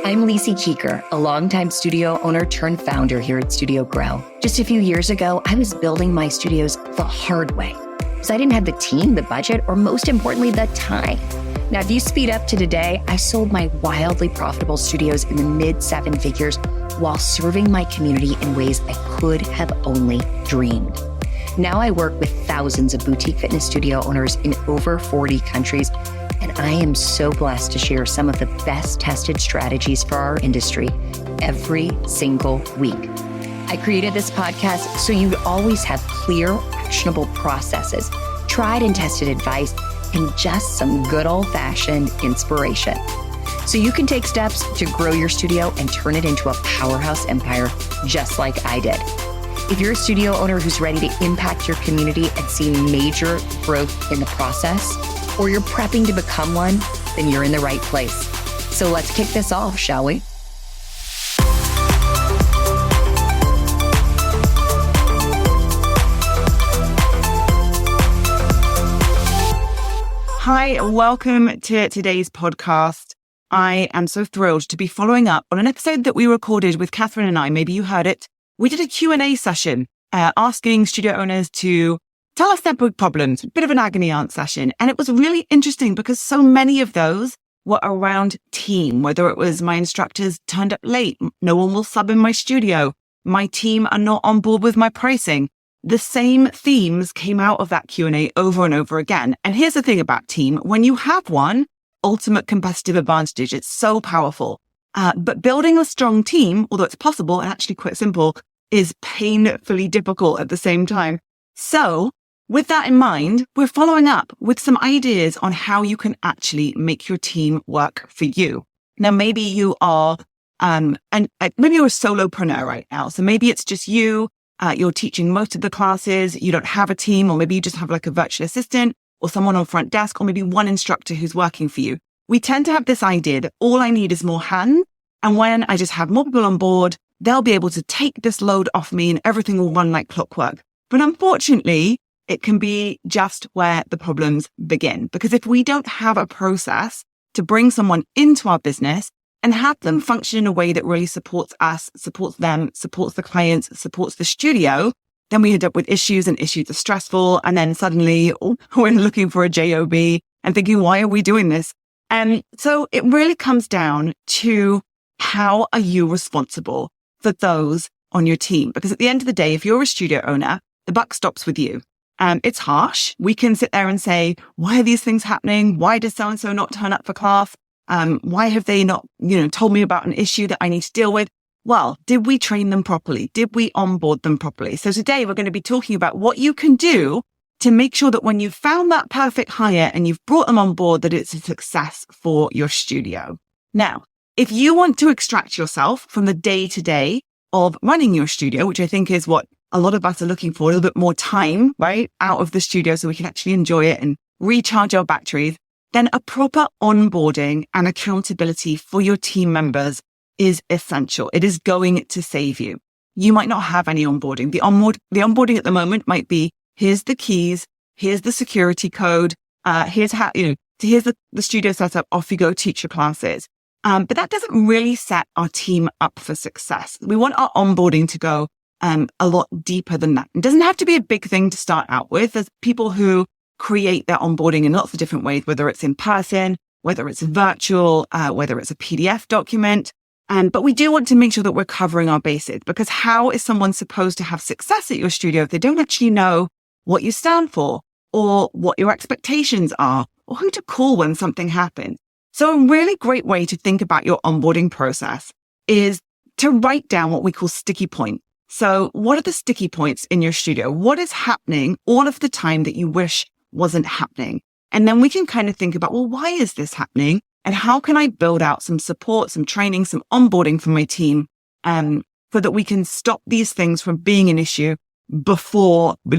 I'm Lisi Keeker, a longtime studio owner turned founder here at Studio Grow. Just a few years ago, I was building my studios the hard way. So I didn't have the team, the budget, or most importantly, the time. Now, if you speed up to today, I sold my wildly profitable studios in the mid 7 figures while serving my community in ways I could have only dreamed. Now I work with thousands of boutique fitness studio owners in over 40 countries, and I am so blessed to share some of the best tested strategies for our industry every single week. I created this podcast so you'd always have clear, actionable processes, tried and tested advice, and just some good old-fashioned inspiration. So you can take steps to grow your studio and turn it into a powerhouse empire just like I did. If you're a studio owner who's ready to impact your community and see major growth in the process, or you're prepping to become one, then you're in the right place. So let's kick this off, shall we? Hi, welcome to today's podcast. I am so thrilled to be following up on an episode that we recorded with Catherine and I. Maybe you heard it. We did a Q&A session asking studio owners to tell us their big problems, a bit of an agony aunt session. And it was really interesting because so many of those were around team, whether it was my instructors turned up late, no one will sub in my studio, my team are not on board with my pricing. The same themes came out of that Q&A over and over again. And here's the thing about team. When you have one, ultimate competitive advantage, it's so powerful. But building a strong team, although it's possible and actually quite simple, is painfully difficult at the same time. So with that in mind, we're following up with some ideas on how you can actually make your team work for you. Now, maybe you are, maybe you're a solopreneur right now. So maybe it's just you, you're teaching most of the classes, you don't have a team, or maybe you just have like a virtual assistant or someone on front desk, or maybe one instructor who's working for you. We tend to have this idea that all I need is more hands. And when I just have more people on board, they'll be able to take this load off me and everything will run like clockwork. But unfortunately, it can be just where the problems begin. Because if we don't have a process to bring someone into our business and have them function in a way that really supports us, supports them, supports the clients, supports the studio, then we end up with issues, and issues are stressful. And then suddenly we're looking for a job and thinking, why are we doing this? And so it really comes down to how are you responsible for those on your team? Because at the end of the day, if you're a studio owner, the buck stops with you. It's harsh. We can sit there and say, why are these things happening? Why does so-and-so not turn up for class? Why have they not, told me about an issue that I need to deal with? Well, did we train them properly? Did we onboard them properly? So today we're going to be talking about what you can do to make sure that when you've found that perfect hire and you've brought them on board, that it's a success for your studio. Now, if you want to extract yourself from the day-to-day of running your studio, which I think is what a lot of us are looking for, a little bit more time, right, out of the studio so we can actually enjoy it and recharge our batteries, then a proper onboarding and accountability for your team members is essential. It is going to save you. You might not have any onboarding. The onboarding at the moment might be, here's the keys, here's the security code, here's how, here's the studio setup, off you go, teach your classes. But that doesn't really set our team up for success. We want our onboarding to go a lot deeper than that. It doesn't have to be a big thing to start out with. There's people who create their onboarding in lots of different ways, whether it's in person, whether it's virtual, whether it's a PDF document. But we do want to make sure that we're covering our bases, because how is someone supposed to have success at your studio if they don't actually know what you stand for, or what your expectations are, or who to call when something happens? So a really great way to think about your onboarding process is to write down what we call sticky points. So what are the sticky points in your studio? What is happening all of the time that you wish wasn't happening? And then we can kind of think about, well, why is this happening? And how can I build out some support, some training, some onboarding for my team, so that we can stop these things from being an issue before it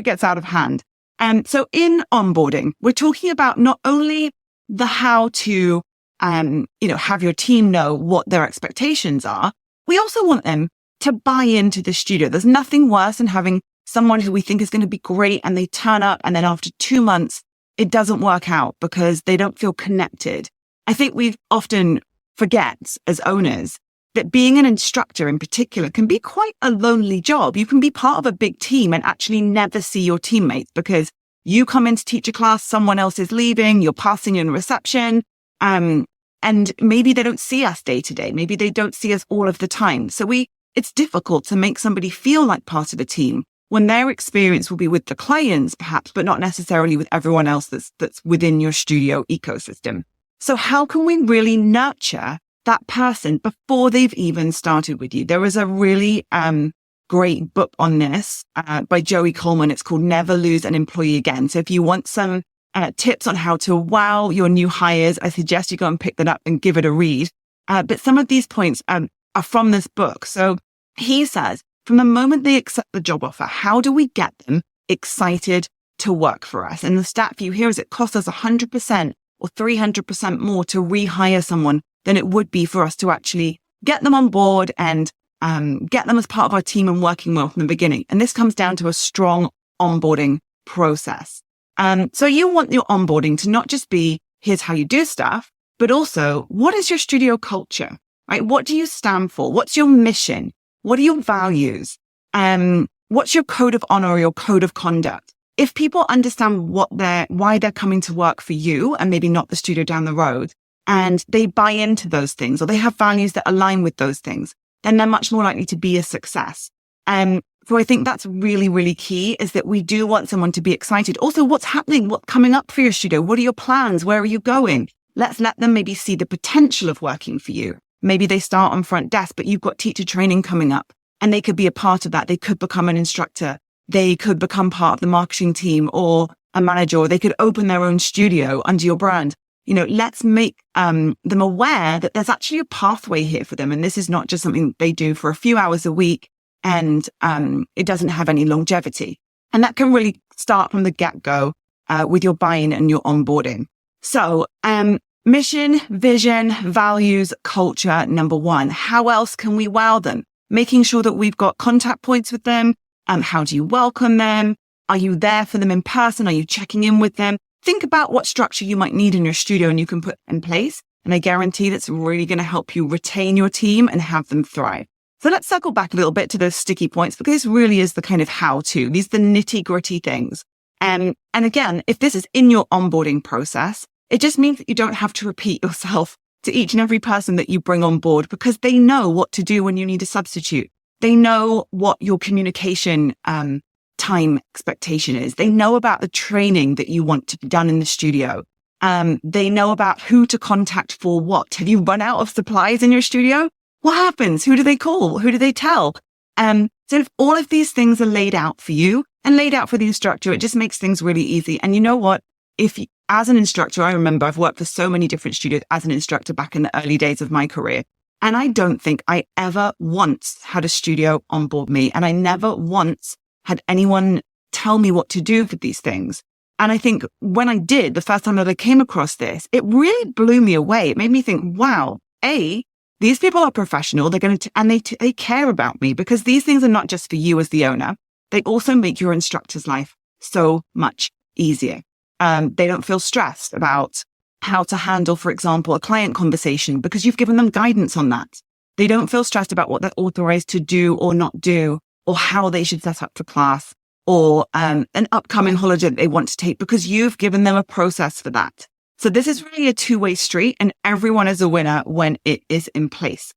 gets out of hand. And so in onboarding, we're talking about not only the how to, have your team know what their expectations are. We also want them to buy into the studio. There's nothing worse than having someone who we think is going to be great and they turn up and then after 2 months, it doesn't work out because they don't feel connected. I think we often forget as owners that being an instructor in particular can be quite a lonely job. You can be part of a big team and actually never see your teammates because you come in to teach a class, someone else is leaving, you're passing in reception, and maybe they don't see us day to day. Maybe they don't see us all of the time. So it's difficult to make somebody feel like part of a team when their experience will be with the clients, perhaps, but not necessarily with everyone else that's within your studio ecosystem. So how can we really nurture that person before they've even started with you? There was a really great book on this by Joey Coleman. It's called Never Lose an Employee Again. So if you want some tips on how to wow your new hires, I suggest you go and pick that up and give it a read. But some of these points are from this book. So he says, from the moment they accept the job offer, how do we get them excited to work for us? And the stat for you here is it costs us 100% or 300% more to rehire someone than it would be for us to actually get them on board and get them as part of our team and working well from the beginning. And this comes down to a strong onboarding process. So you want your onboarding to not just be, here's how you do stuff, but also what is your studio culture, right? What do you stand for? What's your mission? What are your values? What's your code of honor or your code of conduct? If people understand why they're coming to work for you and maybe not the studio down the road, and they buy into those things or they have values that align with those things, then they're much more likely to be a success. So I think that's really, really key, is that we do want someone to be excited. Also, what's happening? What's coming up for your studio? What are your plans? Where are you going? Let's let them maybe see the potential of working for you. Maybe they start on front desk, but you've got teacher training coming up and they could be a part of that. They could become an instructor. They could become part of the marketing team or a manager, or they could open their own studio under your brand. Let's make them aware that there's actually a pathway here for them. And this is not just something they do for a few hours a week and it doesn't have any longevity. And that can really start from the get-go with your buy-in and your onboarding. So mission, vision, values, culture, number one. How else can we wow them? Making sure that we've got contact points with them. How do you welcome them? Are you there for them in person? Are you checking in with them? Think about what structure you might need in your studio and you can put in place. And I guarantee that's really going to help you retain your team and have them thrive. So let's circle back a little bit to those sticky points, because this really is the kind of how-to. These are the nitty-gritty things. And again, if this is in your onboarding process, it just means that you don't have to repeat yourself to each and every person that you bring on board, because they know what to do when you need a substitute. They know what your communication time expectation is. They know about the training that you want to be done in the studio. They know about who to contact for what. Have you run out of supplies in your studio? What happens? Who do they call? Who do they tell? So if all of these things are laid out for you and laid out for the instructor, it just makes things really easy. And you know what? As an instructor, I remember I've worked for so many different studios as an instructor back in the early days of my career. And I don't think I ever once had a studio onboard me. And I never once had anyone tell me what to do for these things. And I think when I did, the first time that I came across this, it really blew me away. It made me think, wow, these people are professional. They're going to, and they care about me, because these things are not just for you as the owner. They also make your instructor's life so much easier. They don't feel stressed about how to handle, for example, a client conversation, because you've given them guidance on that. They don't feel stressed about what they're authorized to do or not do, or how they should set up for class, or an upcoming holiday that they want to take, because you've given them a process for that. So this is really a two-way street, and everyone is a winner when it is in place.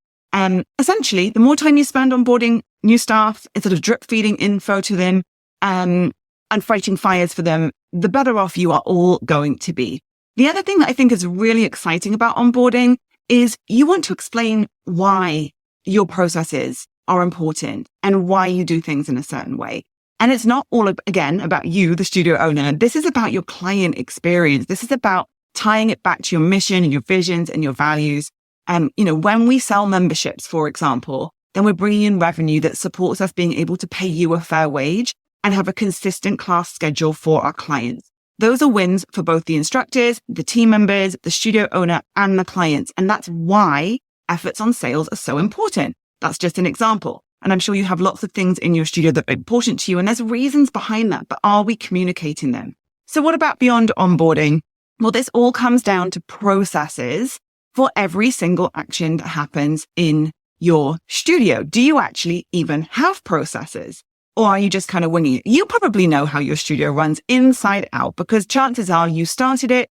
Essentially, the more time you spend onboarding new staff, instead of drip feeding info to them and fighting fires for them, the better off you are all going to be. The other thing that I think is really exciting about onboarding is you want to explain why your processes are important and why you do things in a certain way. And it's not all, again, about you, the studio owner. This is about your client experience. This is about tying it back to your mission and your visions and your values. When we sell memberships, for example, then we're bringing in revenue that supports us being able to pay you a fair wage and have a consistent class schedule for our clients. Those are wins for both the instructors, the team members, the studio owner, and the clients. And that's why efforts on sales are so important. That's just an example. And I'm sure you have lots of things in your studio that are important to you, and there's reasons behind that, but are we communicating them? So what about beyond onboarding? Well, this all comes down to processes for every single action that happens in your studio. Do you actually even have processes? Or are you just kind of winging it? You probably know how your studio runs inside out, because chances are you started it,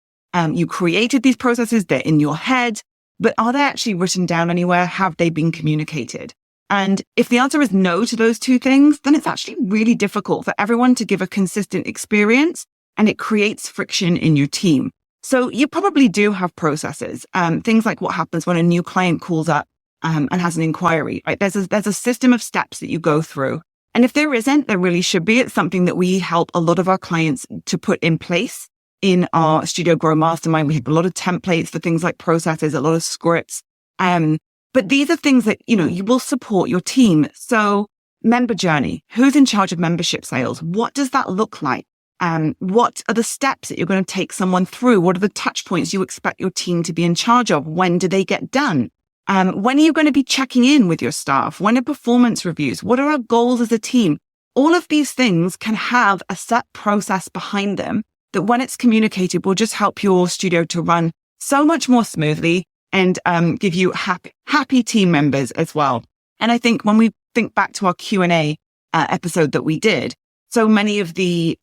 you created these processes, they're in your head, but are they actually written down anywhere? Have they been communicated? And if the answer is no to those two things, then it's actually really difficult for everyone to give a consistent experience, and it creates friction in your team. So you probably do have processes, things like what happens when a new client calls up and has an inquiry, right? There's a system of steps that you go through. And if there isn't, there really should be. It's something that we help a lot of our clients to put in place in our Studio Grow Mastermind. We have a lot of templates for things like processes, a lot of scripts. But these are things that, you will support your team. So member journey, who's in charge of membership sales? What does that look like? What are the steps that you're going to take someone through? What are the touch points you expect your team to be in charge of? When do they get done? When are you going to be checking in with your staff? When are performance reviews? What are our goals as a team? All of these things can have a set process behind them that, when it's communicated, will just help your studio to run so much more smoothly and give you happy team members as well. And I think when we think back to our Q&A episode that we did, so many of the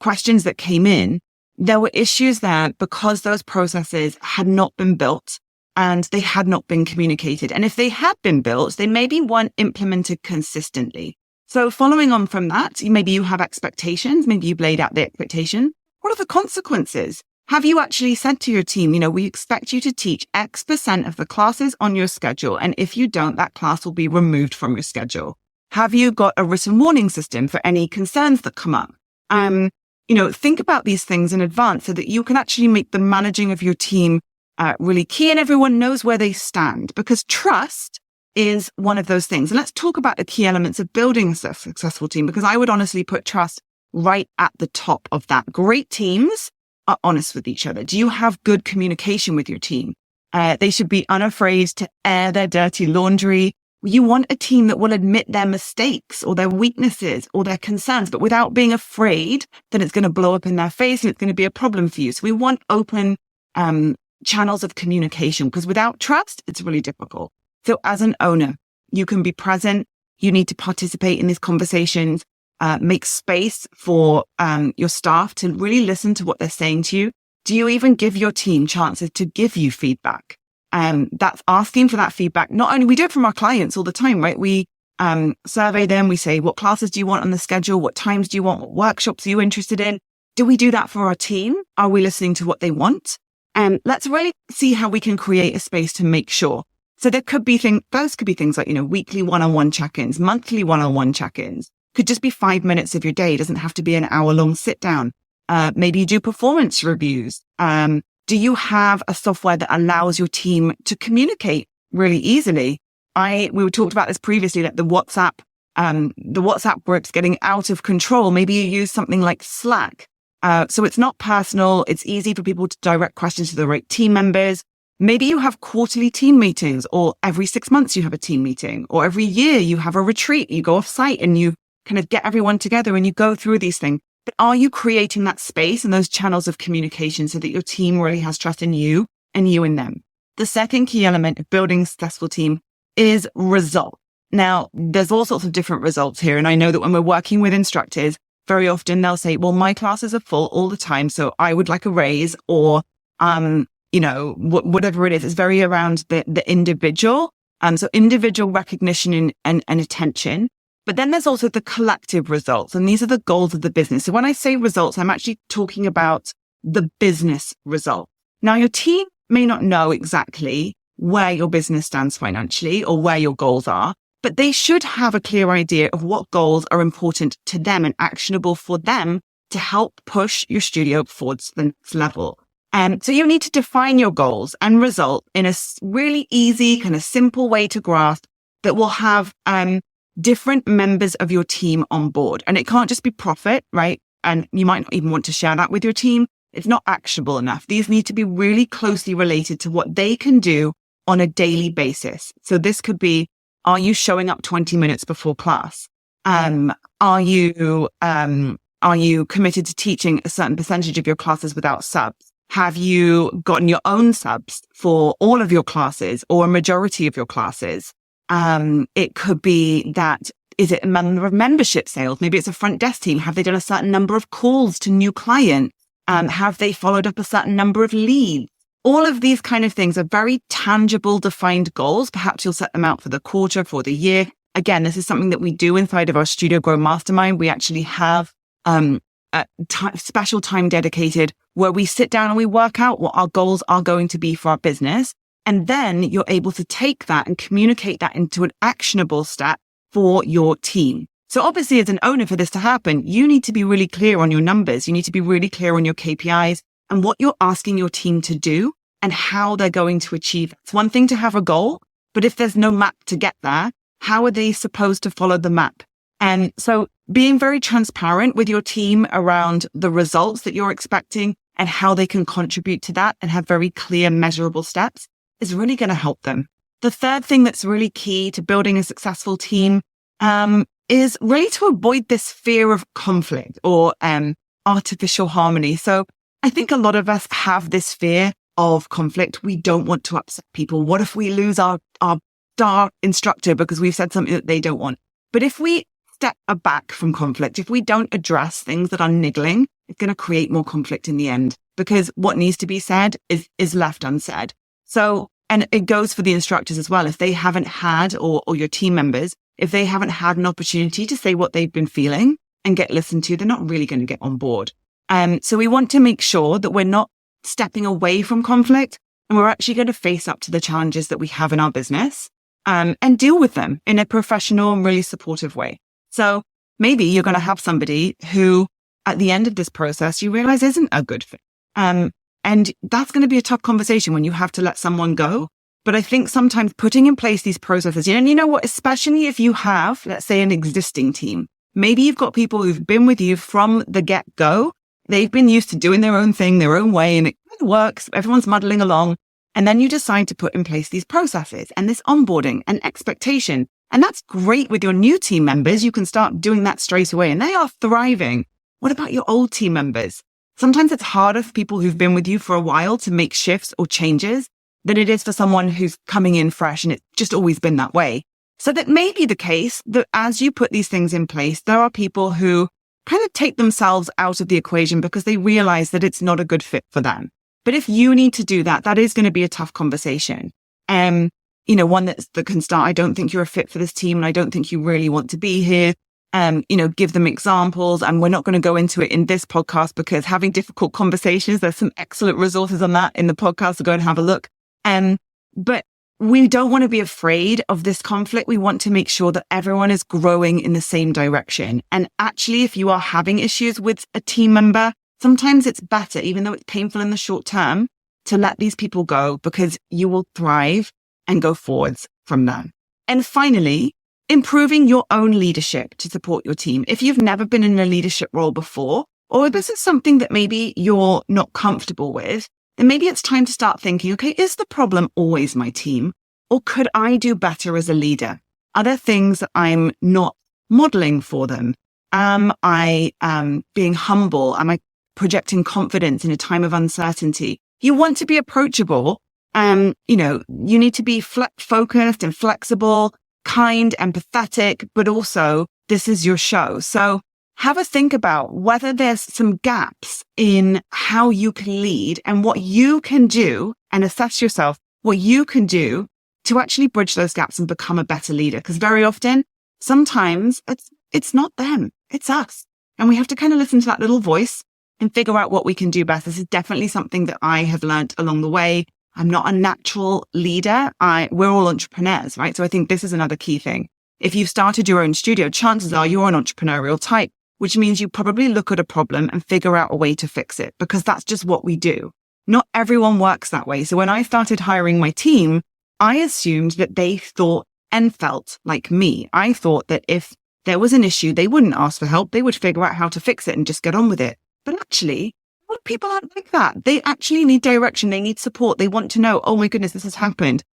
questions that came in, there were issues there because those processes had not been built and they had not been communicated. And if they had been built, they maybe weren't implemented consistently. So following on from that, maybe you have expectations, maybe you've laid out the expectation. What are the consequences? Have you actually said to your team, we expect you to teach X% of the classes on your schedule, and if you don't, that class will be removed from your schedule? Have you got a written warning system for any concerns that come up? Think about these things in advance so that you can actually make the managing of your team really key, and everyone knows where they stand, because trust is one of those things. And let's talk about the key elements of building a successful team, because I would honestly put trust right at the top of that. Great teams are honest with each other. Do you have good communication with your team? They should be unafraid to air their dirty laundry. You want a team that will admit their mistakes or their weaknesses or their concerns, but without being afraid that it's going to blow up in their face and it's going to be a problem for you. So we want open channels of communication, because without trust, it's really difficult. So as an owner, you can be present. You need to participate in these conversations. Make space for your staff to really listen to what they're saying to you. Do you even give your team chances to give you feedback? That's asking for that feedback. Not only, we do it from our clients all the time, right? We survey them. We say, what classes do you want on the schedule? What times do you want? What workshops are you interested in? Do we do that for our team? Are we listening to what they want? Let's really see how we can create a space to make sure. So there could be those could be things like, weekly one-on-one check-ins, monthly one-on-one check-ins. Could just be 5 minutes of your day. It doesn't have to be an hour-long sit-down. Maybe you do performance reviews. Do you have a software that allows your team to communicate really easily? We talked about this previously, that the WhatsApp group's getting out of control. Maybe you use something like Slack. So it's not personal. It's easy for people to direct questions to the right team members. Maybe you have quarterly team meetings, or every 6 months you have a team meeting, or every year you have a retreat. You go off site and you kind of get everyone together and you go through these things. But are you creating that space and those channels of communication so that your team really has trust in you and you in them? The second key element of building a successful team is result. Now, there's all sorts of different results here. And I know that when we're working with instructors, very often they'll say, well, my classes are full all the time, so I would like a raise, or, whatever it is. It's very around the individual. So individual recognition and attention. But then there's also the collective results, and these are the goals of the business. So when I say results, I'm actually talking about the business result. Now, your team may not know exactly where your business stands financially or where your goals are, but they should have a clear idea of what goals are important to them and actionable for them to help push your studio forward to the next level. So you need to define your goals and result in a really easy, kind of simple way to grasp that will have different members of your team on board. And it can't just be profit, right? And you might not even want to share that with your team. It's not actionable enough. These need to be really closely related to what they can do on a daily basis. So this could be, are you showing up 20 minutes before class? Are you committed to teaching a certain percentage of your classes without subs? Have you gotten your own subs for all of your classes or a majority of your classes? It could be that, is it a number of membership sales? Maybe it's a front desk team. Have they done a certain number of calls to new clients? Have they followed up a certain number of leads? All of these kind of things are very tangible, defined goals. Perhaps you'll set them out for the quarter, for the year. Again, this is something that we do inside of our Studio Grow Mastermind. We actually have special time dedicated where we sit down and we work out what our goals are going to be for our business. And then you're able to take that and communicate that into an actionable step for your team. So obviously, as an owner, for this to happen, you need to be really clear on your numbers. You need to be really clear on your KPIs and what you're asking your team to do and how they're going to achieve it. It's one thing to have a goal, but if there's no map to get there, how are they supposed to follow the map? And so being very transparent with your team around the results that you're expecting and how they can contribute to that and have very clear, measurable steps is really going to help them. The third thing that's really key to building a successful team is really to avoid this fear of conflict or artificial harmony. So I think a lot of us have this fear of conflict. We don't want to upset people. What if we lose our star instructor because we've said something that they don't want? But if we step back from conflict, if we don't address things that are niggling, it's going to create more conflict in the end because what needs to be said is left unsaid. So, and it goes for the instructors as well. If they haven't had, or your team members, if they haven't had an opportunity to say what they've been feeling and get listened to, they're not really going to get on board. So we want to make sure that we're not stepping away from conflict and we're actually going to face up to the challenges that we have in our business and deal with them in a professional and really supportive way. So maybe you're going to have somebody who at the end of this process, you realize isn't a good fit. And that's going to be a tough conversation when you have to let someone go. But I think sometimes putting in place these processes, and you know what, especially if you have, let's say, an existing team, maybe you've got people who've been with you from the get-go. They've been used to doing their own thing, their own way, and it works. Everyone's muddling along. And then you decide to put in place these processes and this onboarding and expectation. And that's great with your new team members. You can start doing that straight away and they are thriving. What about your old team members? Sometimes it's harder for people who've been with you for a while to make shifts or changes than it is for someone who's coming in fresh and it's just always been that way. So that may be the case that as you put these things in place, there are people who kind of take themselves out of the equation because they realize that it's not a good fit for them. But if you need to do that, that is going to be a tough conversation. One that can start, I don't think you're a fit for this team and I don't think you really want to be here. Give them examples. And we're not going to go into it in this podcast because having difficult conversations, there's some excellent resources on that in the podcast. So go and have a look. But we don't want to be afraid of this conflict. We want to make sure that everyone is growing in the same direction. And actually, if you are having issues with a team member, sometimes it's better, even though it's painful in the short term, to let these people go because you will thrive and go forwards from them. And finally, improving your own leadership to support your team. If you've never been in a leadership role before, or this is something that maybe you're not comfortable with, then maybe it's time to start thinking, okay, is the problem always my team? Or could I do better as a leader? Are there things that I'm not modeling for them? Am I being humble? Am I projecting confidence in a time of uncertainty? You want to be approachable. You need to be focused and flexible, kind, empathetic, but also this is your show. So have a think about whether there's some gaps in how you can lead and what you can do and assess yourself, what you can do to actually bridge those gaps and become a better leader. Because very often, sometimes it's not them, it's us. And we have to kind of listen to that little voice and figure out what we can do best. This is definitely something that I have learned along the way. I'm not a natural leader. We're all entrepreneurs, right? So I think this is another key thing. If you've started your own studio, chances are you're an entrepreneurial type, which means you probably look at a problem and figure out a way to fix it because that's just what we do. Not everyone works that way. So when I started hiring my team, I assumed that they thought and felt like me. I thought that if there was an issue, they wouldn't ask for help. They would figure out how to fix it and just get on with it. But actually, a lot of people aren't like that. They actually need direction. They need support. They want to know, oh my goodness, this has happened.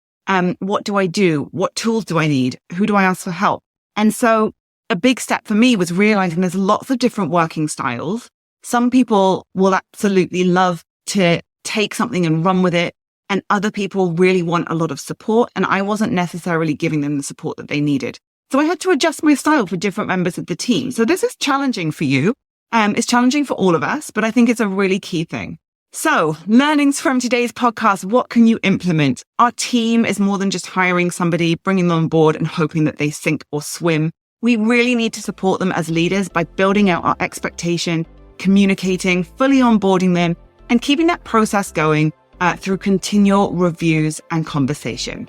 What do I do? What tools do I need? Who do I ask for help? And so a big step for me was realizing there's lots of different working styles. Some people will absolutely love to take something and run with it. And other people really want a lot of support. And I wasn't necessarily giving them the support that they needed. So I had to adjust my style for different members of the team. So this is challenging for you. It's challenging for all of us, but I think it's a really key thing. So learnings from today's podcast, what can you implement? Our team is more than just hiring somebody, bringing them on board and hoping that they sink or swim. We really need to support them as leaders by building out our expectation, communicating, fully onboarding them, and keeping that process going through continual reviews and conversation.